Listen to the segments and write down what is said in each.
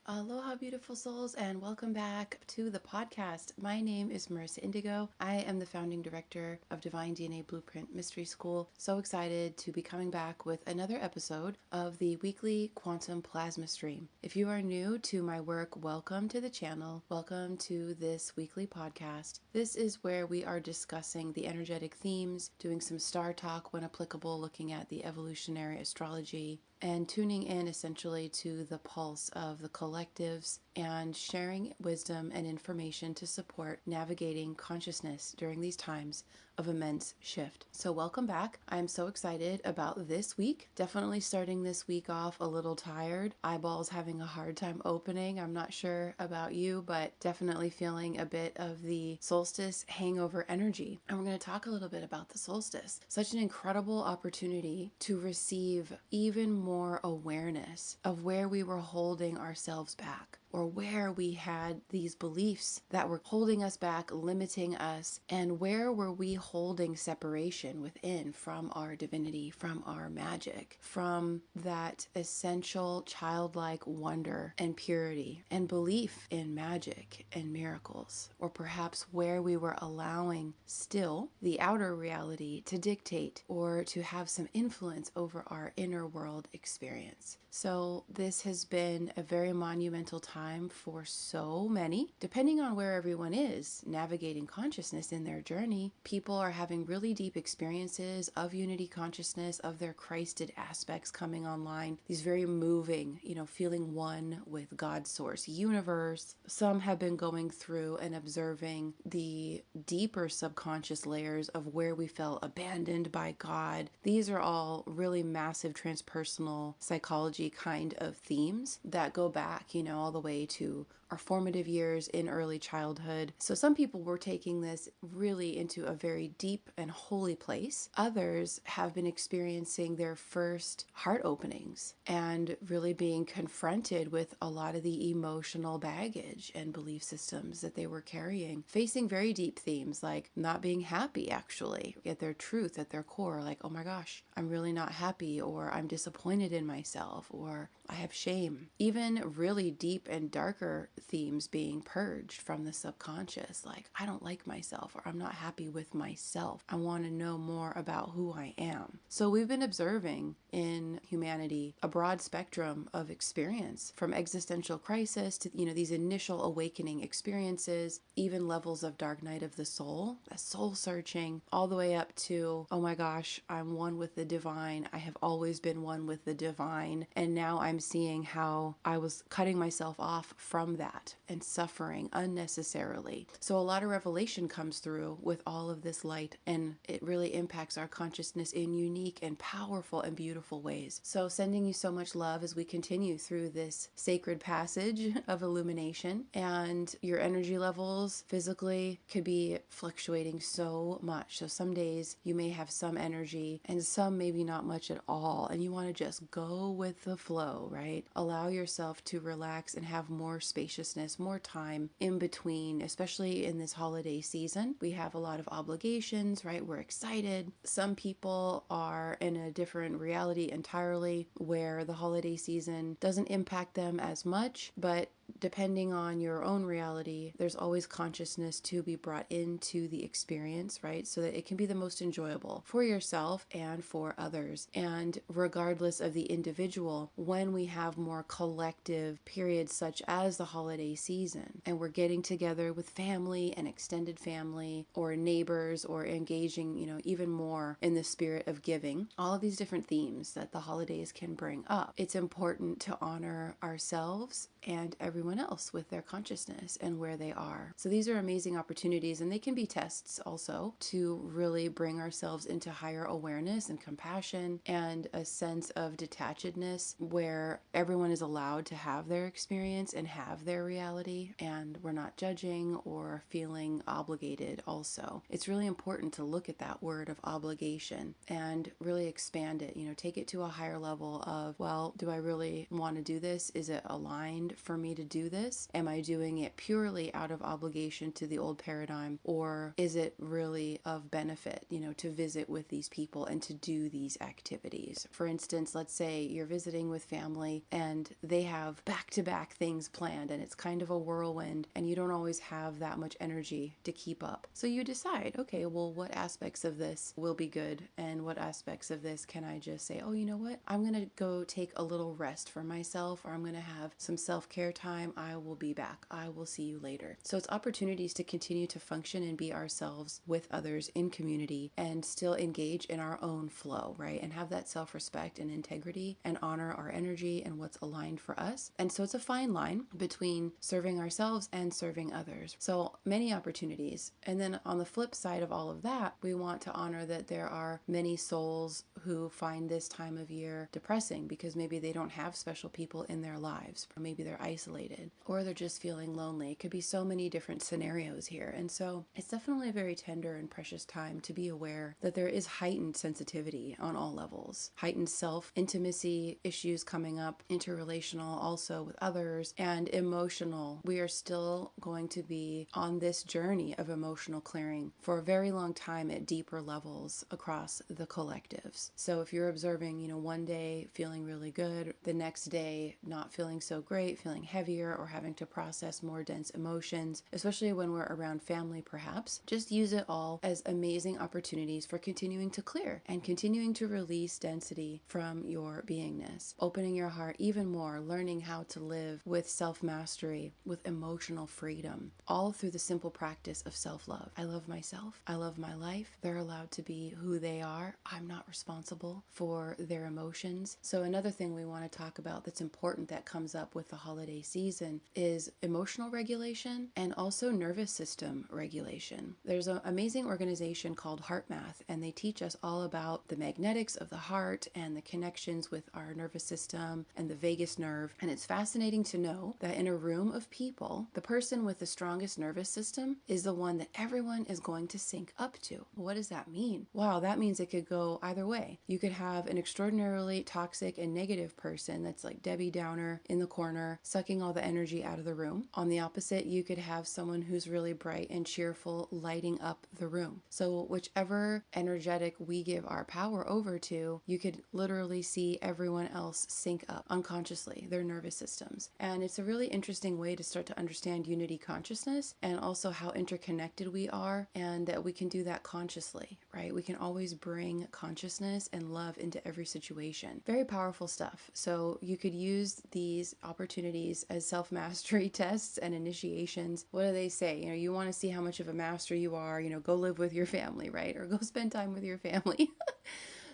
Aloha, beautiful souls, and welcome back to the podcast. My name is Merissa Indigo. I am the founding director of Divine DNA Blueprint Mystery School. So excited to be coming back with another episode of the weekly Quantum Plasma Stream. If you are new to my work, welcome to the channel. Welcome to this weekly podcast. This is where we are discussing the energetic themes, doing some star talk when applicable, looking at the evolutionary astrology, and tuning in essentially to the pulse of the collectives and sharing wisdom and information to support navigating consciousness during these times of immense shift. So welcome back. I'm so excited about this week. Definitely starting this week off a little tired. Eyeballs having a hard time opening. I'm not sure about you, but definitely feeling a bit of the solstice hangover energy. And we're going to talk a little bit about the solstice. Such an incredible opportunity to receive even more awareness of where we were holding ourselves back, or where we had these beliefs that were holding us back, limiting us, and where were we holding separation within from our divinity, from our magic, from that essential childlike wonder and purity and belief in magic and miracles, or perhaps where we were allowing still the outer reality to dictate or to have some influence over our inner world experience. So this has been a very monumental time for so many. Depending on where everyone is navigating consciousness in their journey, people are having really deep experiences of unity consciousness, of their Christed aspects coming online. These very moving, feeling one with God's source universe. Some have been going through and observing the deeper subconscious layers of where we felt abandoned by God. These are all really massive transpersonal psychology kind of themes that go back, all the way to our formative years in early childhood. So some people were taking this really into a very deep and holy place. Others have been experiencing their first heart openings and really being confronted with a lot of the emotional baggage and belief systems that they were carrying, facing very deep themes like not being happy actually at their truth, at their core, like, oh my gosh, I'm really not happy, or I'm disappointed in myself, or I have shame. Even really deep and darker themes being purged from the subconscious, like I don't like myself, or I'm not happy with myself. I want to know more about who I am. So we've been observing in humanity a broad spectrum of experience, from existential crisis to these initial awakening experiences, even levels of dark night of the soul, a soul searching, all the way up to, oh my gosh, I'm one with the divine. I have always been one with the divine, and now I'm seeing how I was cutting myself off from that and suffering unnecessarily. So a lot of revelation comes through with all of this light, and it really impacts our consciousness in unique and powerful and beautiful ways. So sending you so much love as we continue through this sacred passage of illumination, and your energy levels physically could be fluctuating so much. So some days you may have some energy and some maybe not much at all, and you want to just go with the flow, right? Allow yourself to relax and have more spaciousness, more time in between, especially in this holiday season. We have a lot of obligations, right? We're excited. Some people are in a different reality entirely where the holiday season doesn't impact them as much, but depending on your own reality, there's always consciousness to be brought into the experience, right? So that it can be the most enjoyable for yourself and for others. And regardless of the individual, when we have more collective periods such as the holiday season, and we're getting together with family and extended family or neighbors, or engaging, even more in the spirit of giving, all of these different themes that the holidays can bring up, it's important to honor ourselves and everyone else with their consciousness and where they are. So these are amazing opportunities, and they can be tests also to really bring ourselves into higher awareness and compassion and a sense of detachedness where everyone is allowed to have their experience and have their reality, and we're not judging or feeling obligated also. It's really important to look at that word of obligation and really expand it, take it to a higher level of, well, do I really want to do this? Is it aligned for me to do this? Am I doing it purely out of obligation to the old paradigm, or is it really of benefit, to visit with these people and to do these activities? For instance, let's say you're visiting with family and they have back-to-back things planned and it's kind of a whirlwind and you don't always have that much energy to keep up. So you decide, okay, well, what aspects of this will be good and what aspects of this can I just say, oh, you know what? I'm going to go take a little rest for myself, or I'm going to have some self-care time. I will be back. I will see you later. So it's opportunities to continue to function and be ourselves with others in community and still engage in our own flow, right? And have that self-respect and integrity and honor our energy and what's aligned for us. And so it's a fine line between serving ourselves and serving others. So many opportunities. And then on the flip side of all of that, we want to honor that there are many souls who find this time of year depressing because maybe they don't have special people in their lives, or maybe they're isolated, or they're just feeling lonely. It could be so many different scenarios here. And so it's definitely a very tender and precious time to be aware that there is heightened sensitivity on all levels, heightened self-intimacy issues coming up, interrelational also with others, and emotional. We are still going to be on this journey of emotional clearing for a very long time at deeper levels across the collectives. So if you're observing, one day feeling really good, the next day not feeling so great, feeling heavier, or having to process more dense emotions, especially when we're around family perhaps, just use it all as amazing opportunities for continuing to clear and continuing to release density from your beingness, opening your heart even more, learning how to live with self-mastery, with emotional freedom, all through the simple practice of self-love. I love myself. I love my life. They're allowed to be who they are. I'm not responsible for their emotions. So another thing we want to talk about that's important that comes up with the holiday season is emotional regulation and also nervous system regulation. There's an amazing organization called HeartMath, and they teach us all about the magnetics of the heart and the connections with our nervous system and the vagus nerve. And it's fascinating to know that in a room of people, the person with the strongest nervous system is the one that everyone is going to sync up to. What does that mean? Wow, that means it could go either way. You could have an extraordinarily toxic and negative person that's like Debbie Downer in the corner, sucking all the energy out of the room. On the opposite, you could have someone who's really bright and cheerful, lighting up the room. So whichever energetic we give our power over to, you could literally see everyone else sync up unconsciously, their nervous systems. And it's a really interesting way to start to understand unity consciousness and also how interconnected we are, and that we can do that consciously, right? We can always bring consciousness and love into every situation. Very powerful stuff. So you could use these opportunities as self-mastery tests and initiations. What do they say? You want to see how much of a master you are, go live with your family, right? Or go spend time with your family.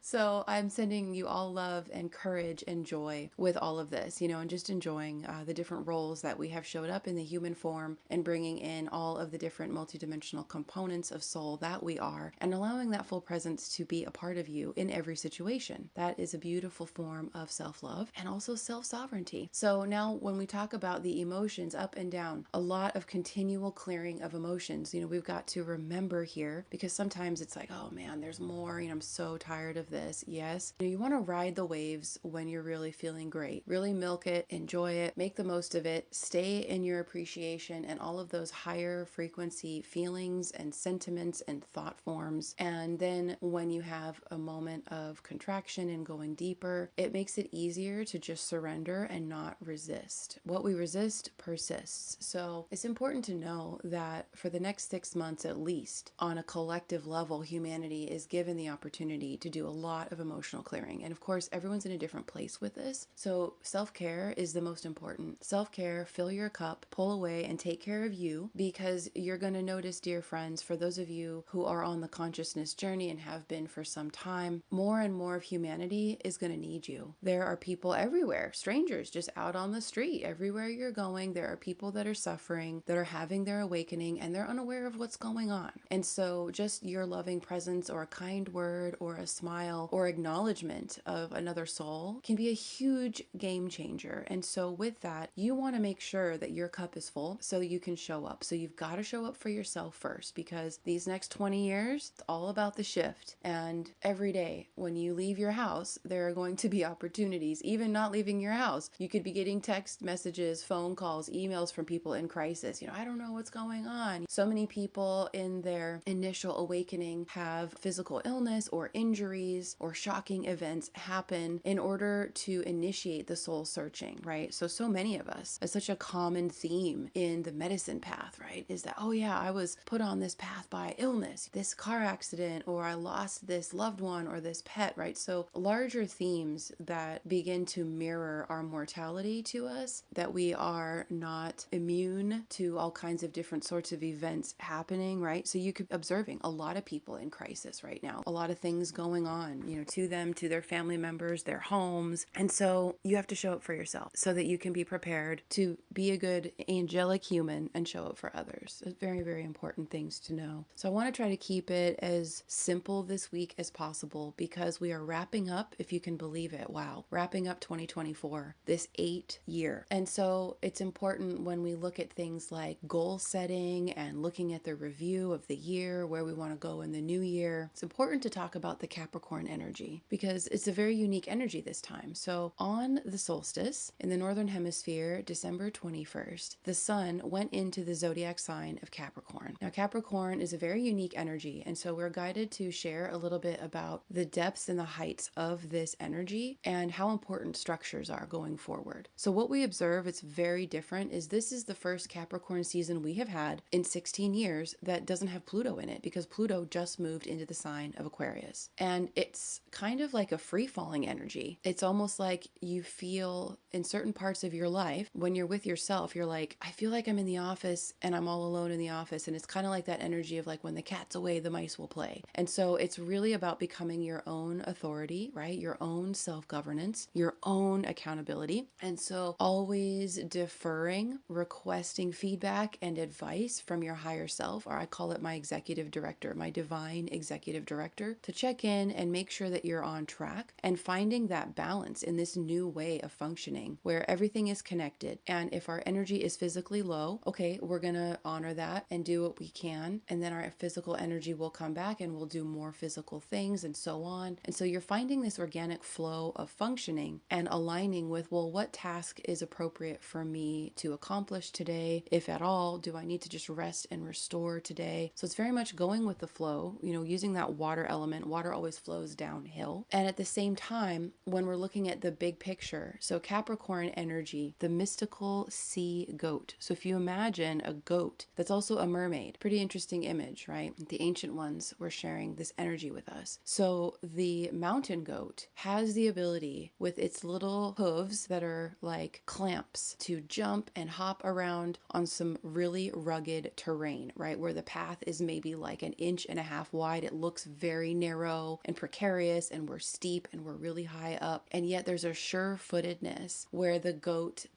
So I'm sending you all love and courage and joy with all of this, and just enjoying the different roles that we have showed up in the human form, and bringing in all of the different multidimensional components of soul that we are, and allowing that full presence to be a part of you in every situation. That is a beautiful form of self-love and also self-sovereignty. So now when we talk about the emotions up and down, a lot of continual clearing of emotions, we've got to remember here, because sometimes it's like, oh man, there's more, I'm so tired of this. Yes, you want to ride the waves when you're really feeling great. Really milk it, enjoy it, make the most of it, stay in your appreciation and all of those higher frequency feelings and sentiments and thought forms. And then when you have a moment of contraction and going deeper, it makes it easier to just surrender and not resist. What we resist persists. So it's important to know that for the next 6 months at least, on a collective level, humanity is given the opportunity to do a lot of emotional clearing. And of course, everyone's in a different place with this. So self-care is the most important. Self-care, fill your cup, pull away, and take care of you, because you're going to notice, dear friends, for those of you who are on the consciousness journey and have been for some time, more and more of humanity is going to need you. There are people everywhere, strangers just out on the street. Everywhere you're going, there are people that are suffering, that are having their awakening, and they're unaware of what's going on. And so just your loving presence or a kind word or a smile denial or acknowledgement of another soul can be a huge game changer. And so with that, you want to make sure that your cup is full so you can show up. So you've got to show up for yourself first, because these next 20 years, it's all about the shift. And every day when you leave your house, there are going to be opportunities. Even not leaving your house, you could be getting text messages, phone calls, emails from people in crisis. I don't know what's going on. So many people in their initial awakening have physical illness or injuries or shocking events happen in order to initiate the soul searching, right? So many of us, it's such a common theme in the medicine path, right? Is that, oh yeah, I was put on this path by illness, this car accident, or I lost this loved one or this pet, right? So larger themes that begin to mirror our mortality to us, that we are not immune to all kinds of different sorts of events happening, right? So you could be observing a lot of people in crisis right now, a lot of things going on, to them, to their family members, their homes. And so you have to show up for yourself so that you can be prepared to be a good angelic human and show up for others. It's very, very important things to know. So I want to try to keep it as simple this week as possible, because we are wrapping up, if you can believe it, wow, wrapping up 2024, this 8-year. And so it's important when we look at things like goal setting and looking at the review of the year, where we want to go in the new year, it's important to talk about the Capricorn energy, because it's a very unique energy this time. So on the solstice in the Northern Hemisphere, December 21st, the sun went into the zodiac sign of Capricorn. Now, Capricorn is a very unique energy, and so we're guided to share a little bit about the depths and the heights of this energy and how important structures are going forward. So what we observe, it's very different, is this is the first Capricorn season we have had in 16 years that doesn't have Pluto in it, because Pluto just moved into the sign of Aquarius. And it's kind of like a free-falling energy. It's almost like you feel in certain parts of your life, when you're with yourself, you're like, I feel like I'm in the office and I'm all alone in the office. And it's kind of like that energy of like, when the cat's away, the mice will play. And so it's really about becoming your own authority, right? Your own self-governance, your own accountability. And so always deferring, requesting feedback and advice from your higher self, or I call it my executive director, my divine executive director, to check in and make sure that you're on track, and finding that balance in this new way of functioning where everything is connected. And if our energy is physically low, okay, we're going to honor that and do what we can. And then our physical energy will come back and we'll do more physical things and so on. And so you're finding this organic flow of functioning and aligning with, well, what task is appropriate for me to accomplish today? If at all, do I need to just rest and restore today? So it's very much going with the flow, using that water element. Water always flows downhill. And at the same time, when we're looking at the big picture, so Capricorn energy, the mystical sea goat. So if you imagine a goat that's also a mermaid, pretty interesting image, right? The ancient ones were sharing this energy with us. So the mountain goat has the ability, with its little hooves that are like clamps, to jump and hop around on some really rugged terrain, right? Where the path is maybe like 1.5 inches wide. It looks very narrow and precarious, and we're steep and we're really high up. And yet there's a sure-footedness where the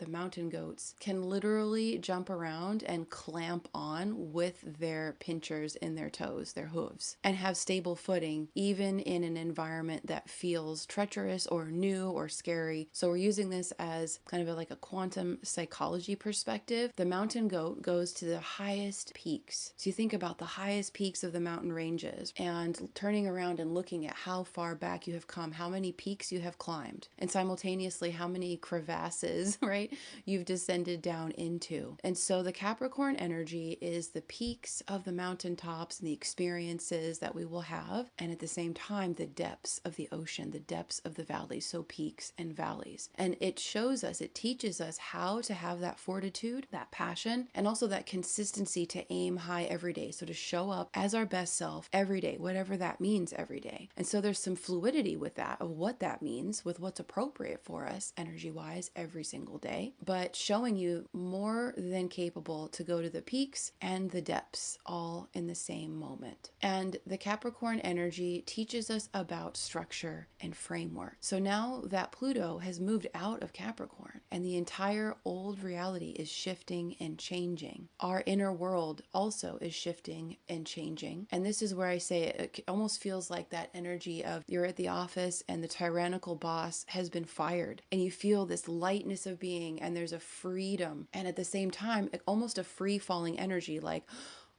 mountain goats can literally jump around and clamp on with their pinchers in their toes, their hooves, and have stable footing even in an environment that feels treacherous or new or scary. So we're using this as kind of like a quantum psychology perspective. The mountain goat goes to the highest peaks. So you think about the highest peaks of the mountain ranges and turning around and looking at how far back you have come, how many peaks you have climbed, and simultaneously how many crevasses, right, you've descended down into. And so the Capricorn energy is the peaks of the mountaintops and the experiences that we will have, and at the same time the depths of the ocean, the depths of the valleys, so peaks and valleys. And it shows us, it teaches us how to have that fortitude, that passion, and also that consistency to aim high every day. So to show up as our best self every day, whatever that means every day. And so there's some fluidity with that, of what that means, with what's appropriate for us energy-wise every single day, but showing you more than capable to go to the peaks and the depths all in the same moment. And the Capricorn energy teaches us about structure and framework. So now that Pluto has moved out of Capricorn and the entire old reality is shifting and changing, our inner world also is shifting and changing. And this is where I say it almost feels like that energy energy of you're at the office and the tyrannical boss has been fired, and you feel this lightness of being, and there's a freedom, and at the same time almost a free falling energy, like,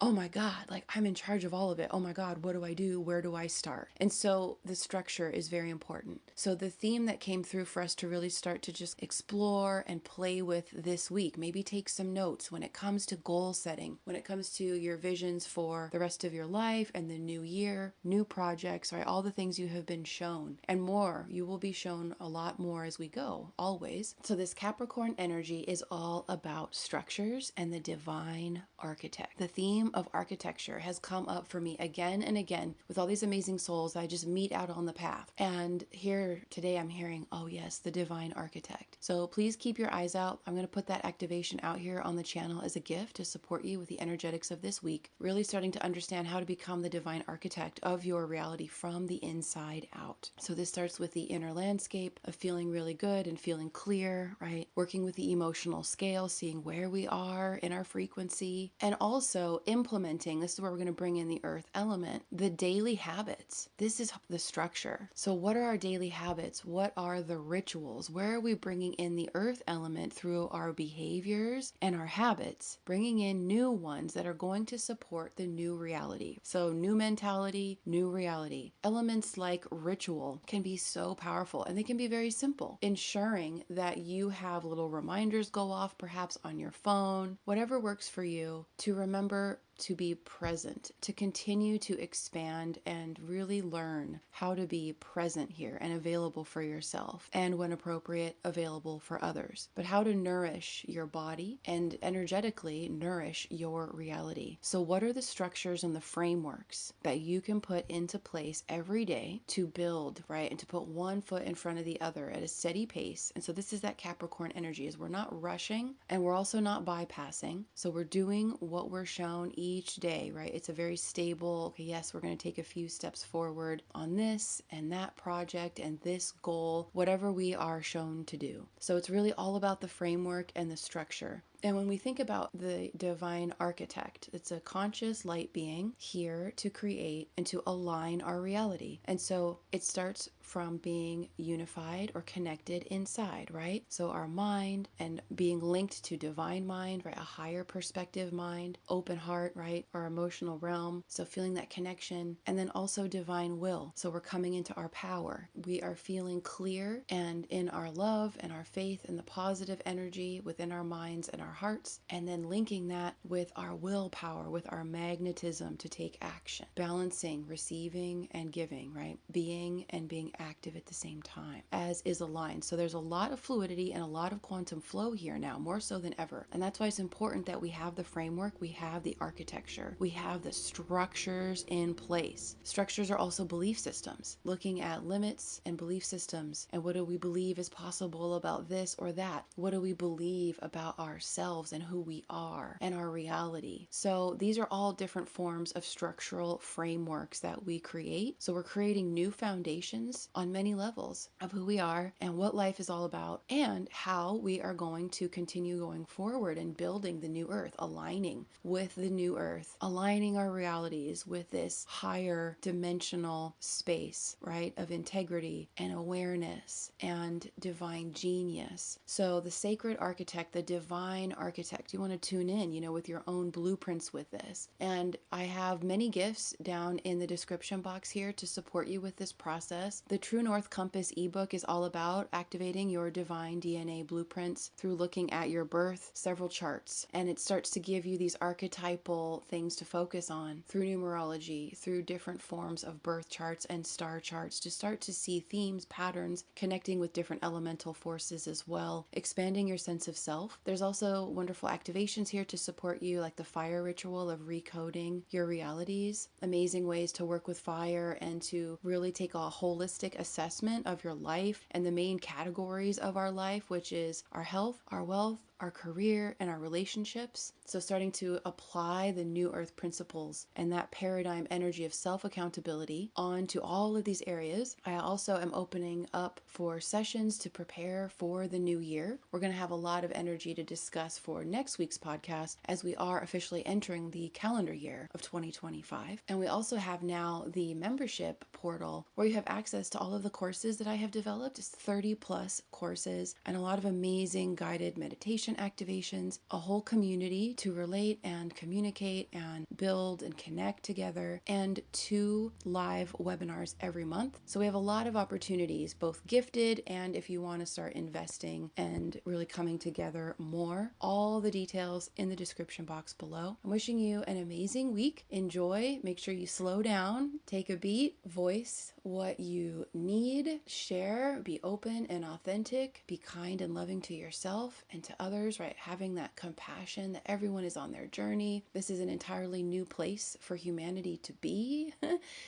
oh my God, like I'm in charge of all of it. Oh my God, what do I do? Where do I start? And so the structure is very important. So the theme that came through for us to really start to just explore and play with this week, maybe take some notes when it comes to goal setting, when it comes to your visions for the rest of your life and the new year, new projects, right? All the things you have been shown and more. You will be shown a lot more as we go, always. So this Capricorn energy is all about structures and the divine architect. The theme of architecture has come up for me again and again with all these amazing souls I just meet out on the path. And here today I'm hearing, oh yes, the divine architect. So please keep your eyes out. I'm going to put that activation out here on the channel as a gift to support you with the energetics of this week, really starting to understand how to become the divine architect of your reality from the inside out. So this starts with the inner landscape of feeling really good and feeling clear, right? Working with the emotional scale, seeing where we are in our frequency, and also implementing, this is where we're going to bring in the earth element, the daily habits. This is the structure. So what are our daily habits? What are the rituals? Where are we bringing in the earth element through our behaviors and our habits, bringing in new ones that are going to support the new reality? So new mentality, new reality. Elements like ritual can be so powerful, and they can be very simple, ensuring that you have little reminders go off perhaps on your phone, whatever works for you, to remember to be present, to continue to expand and really learn how to be present here and available for yourself, and when appropriate, available for others. But how to nourish your body and energetically nourish your reality. So what are the structures and the frameworks that you can put into place every day to build, right? And to put one foot in front of the other at a steady pace. And so this is that Capricorn energy, is we're not rushing and we're also not bypassing. So we're doing what we're shown each day, right? It's a very stable, okay, yes, we're going to take a few steps forward on this and that project and this goal, whatever we are shown to do. So it's really all about the framework and the structure. And when we think about the divine architect, it's a conscious light being here to create and to align our reality. And so it starts from being unified or connected inside, right? So our mind and being linked to divine mind, right? A higher perspective mind, open heart, right? Our emotional realm. So feeling that connection, and then also divine will. So we're coming into our power. We are feeling clear and in our love and our faith and the positive energy within our minds and our hearts, and then linking that with our willpower, with our magnetism to take action, balancing, receiving and giving, right? Being and being active at the same time, as is aligned. So there's a lot of fluidity and a lot of quantum flow here now, more so than ever. And that's why it's important that we have the framework, we have the architecture, we have the structures in place. Structures are also belief systems, looking at limits and belief systems, and what do we believe is possible about this or that? What do we believe about ourselves and who we are and our reality? So these are all different forms of structural frameworks that we create. So we're creating new foundations on many levels of who we are and what life is all about, and how we are going to continue going forward and building the new earth, aligning with the new earth, aligning our realities with this higher dimensional space, right, of integrity and awareness and divine genius. So the sacred architect, the divine architect, you want to tune in, with your own blueprints with this. And I have many gifts down in the description box here to support you with this process. The True North Compass ebook is all about activating your divine DNA blueprints through looking at your birth, several charts, and it starts to give you these archetypal things to focus on through numerology, through different forms of birth charts and star charts, to start to see themes, patterns, connecting with different elemental forces as well, expanding your sense of self. There's also wonderful activations here to support you, like the fire ritual of recoding your realities, amazing ways to work with fire and to really take a holistic assessment of your life and the main categories of our life, which is our health, our wealth, our career, and our relationships. So starting to apply the new earth principles and that paradigm energy of self-accountability onto all of these areas. I also am opening up for sessions to prepare for the new year. We're going to have a lot of energy to discuss for next week's podcast as we are officially entering the calendar year of 2025. And we also have now the membership portal where you have access to all of the courses that I have developed. It's 30 plus courses and a lot of amazing guided meditation activations, a whole community to relate and communicate and build and connect together, and 2 live webinars every month. So we have a lot of opportunities, both gifted and if you want to start investing and really coming together more. All the details in the description box below. I'm wishing you an amazing week. Enjoy. Make sure you slow down, take a beat, voice what you need, share, be open and authentic, be kind and loving to yourself and to others, right? Having that compassion that everyone is on their journey. This is an entirely new place for humanity to be,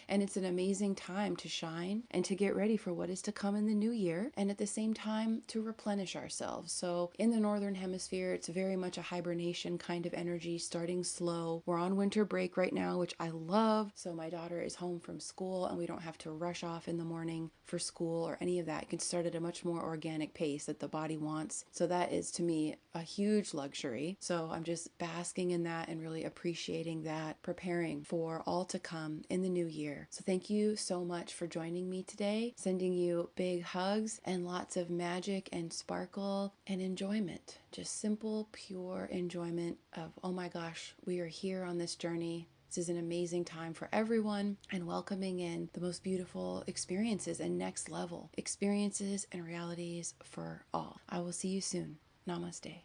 and it's an amazing time to shine and to get ready for what is to come in the new year, and at the same time to replenish ourselves. So in the Northern Hemisphere, it's very much a hibernation kind of energy, starting slow. We're on winter break right now, which I love. So my daughter is home from school and we don't have to rush off in the morning for school or any of that. It can start at a much more organic pace that the body wants. So that is to me a huge luxury. So I'm just basking in that and really appreciating that, preparing for all to come in the new year. So thank you so much for joining me today. Sending you big hugs and lots of magic and sparkle and enjoyment. Just simple, pure enjoyment of, oh my gosh, we are here on this journey. This is an amazing time for everyone, and welcoming in the most beautiful experiences and next level experiences and realities for all. I will see you soon. Namaste.